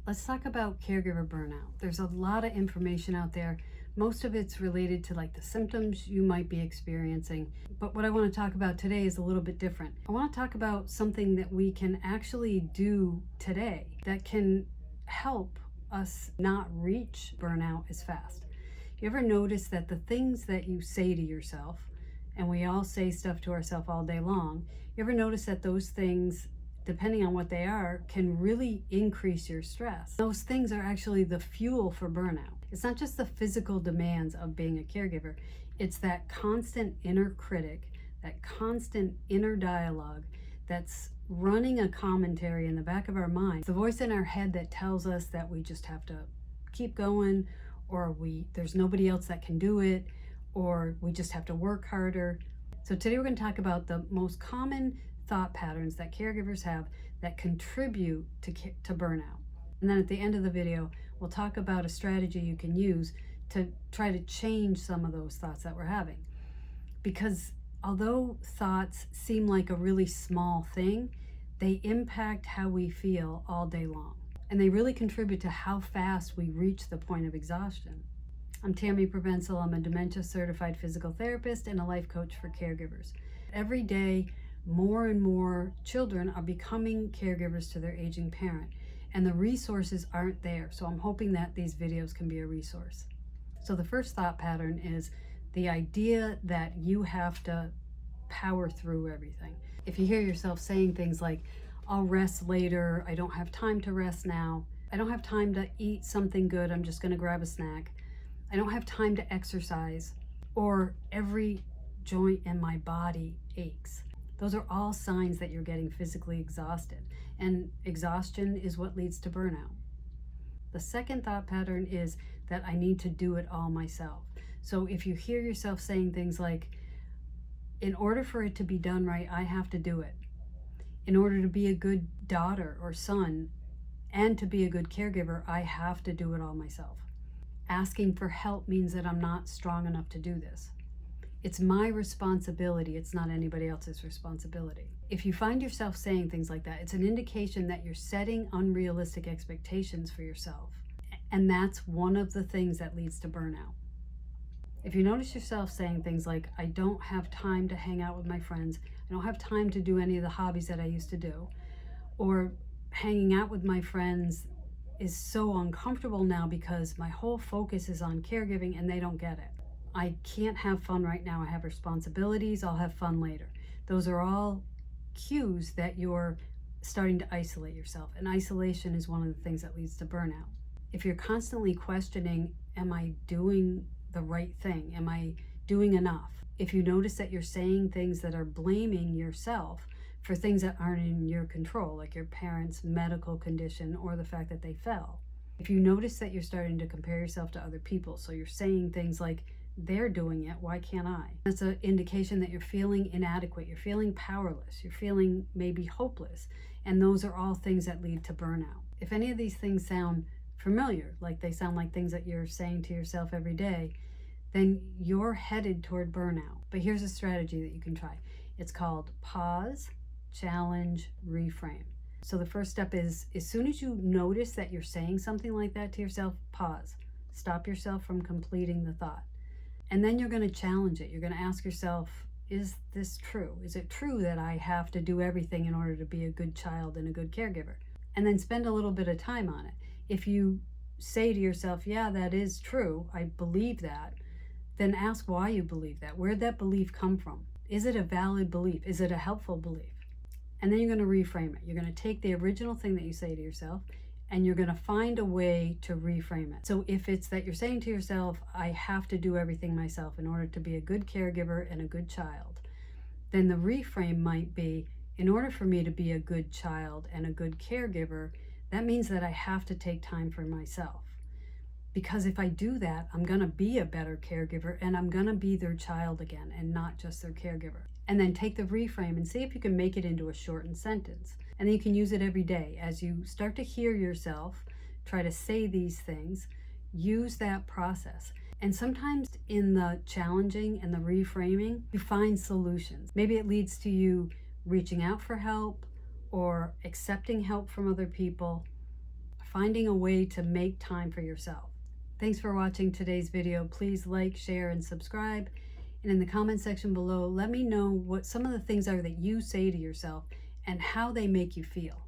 Let's talk about caregiver burnout. There's a lot of information out there. Most of it's related to like the symptoms you might be experiencing. But what I want to talk about today is a little bit different. I want to talk about something that we can actually do today that can help us not reach burnout as fast. You ever notice that the things that you say to yourself, and we all say stuff to ourselves all day long, you ever notice that those things, depending on what they are, can really increase your stress? Those things are actually the fuel for burnout. It's not just the physical demands of being a caregiver, it's that constant inner critic, that constant inner dialogue that's running a commentary in the back of our mind. The voice in our head that tells us that we just have to keep going, or there's nobody else that can do it, or we just have to work harder. So today we're going to talk about the most common thought patterns that caregivers have that contribute to burnout. And then at the end of the video, we'll talk about a strategy you can use to try to change some of those thoughts that we're having. Because although thoughts seem like a really small thing, they impact how we feel all day long. And they really contribute to how fast we reach the point of exhaustion. I'm Tammy Provenzel. I'm a dementia certified physical therapist and a life coach for caregivers. Every day, more and more children are becoming caregivers to their aging parent, and the resources aren't there. So I'm hoping that these videos can be a resource. So the first thought pattern is the idea that you have to power through everything. If you hear yourself saying things like, I'll rest later, I don't have time to rest now, I don't have time to eat something good, I'm just going to grab a snack, I don't have time to exercise, or every joint in my body aches. Those are all signs that you're getting physically exhausted, and exhaustion is what leads to burnout. The second thought pattern is that I need to do it all myself. So if you hear yourself saying things like, in order for it to be done right, I have to do it. In order to be a good daughter or son and to be a good caregiver, I have to do it all myself. Asking for help means that I'm not strong enough to do this. It's my responsibility, it's not anybody else's responsibility. If you find yourself saying things like that, it's an indication that you're setting unrealistic expectations for yourself. And that's one of the things that leads to burnout. If you notice yourself saying things like, I don't have time to hang out with my friends, I don't have time to do any of the hobbies that I used to do, or hanging out with my friends is so uncomfortable now because my whole focus is on caregiving and they don't get it. I can't have fun right now, I have responsibilities, I'll have fun later. Those are all cues that you're starting to isolate yourself, and isolation is one of the things that leads to burnout. If you're constantly questioning, am I doing the right thing? Am I doing enough? If you notice that you're saying things that are blaming yourself for things that aren't in your control, like your parents' medical condition or the fact that they fell. If you notice that you're starting to compare yourself to other people, so you're saying things like, they're doing it, why can't I? That's an indication that you're feeling inadequate, you're feeling powerless, you're feeling maybe hopeless, and those are all things that lead to burnout. If any of these things sound familiar, like they sound like things that you're saying to yourself every day, then you're headed toward burnout. But here's a strategy that you can try. It's called pause, challenge, reframe. So the first step is, as soon as you notice that you're saying something like that to yourself, pause. Stop yourself from completing the thought. And then you're going to challenge it. You're going to ask yourself, is this true? Is it true that I have to do everything in order to be a good child and a good caregiver? And then spend a little bit of time on it. If you say to yourself, yeah, that is true, I believe that, then ask why you believe that. Where'd that belief come from? Is it a valid belief? Is it a helpful belief? And then you're going to reframe it. You're going to take the original thing that you say to yourself, and you're going to find a way to reframe it. So if it's that you're saying to yourself, I have to do everything myself in order to be a good caregiver and a good child, then the reframe might be, in order for me to be a good child and a good caregiver, that means that I have to take time for myself. Because if I do that, I'm going to be a better caregiver and I'm going to be their child again and not just their caregiver. And then take the reframe and see if you can make it into a shortened sentence. And then you can use it every day. As you start to hear yourself try to say these things, use that process. And sometimes in the challenging and the reframing, you find solutions. Maybe it leads to you reaching out for help or accepting help from other people, finding a way to make time for yourself. Thanks for watching today's video. Please like, share, and subscribe. And in the comment section below, let me know what some of the things are that you say to yourself and how they make you feel.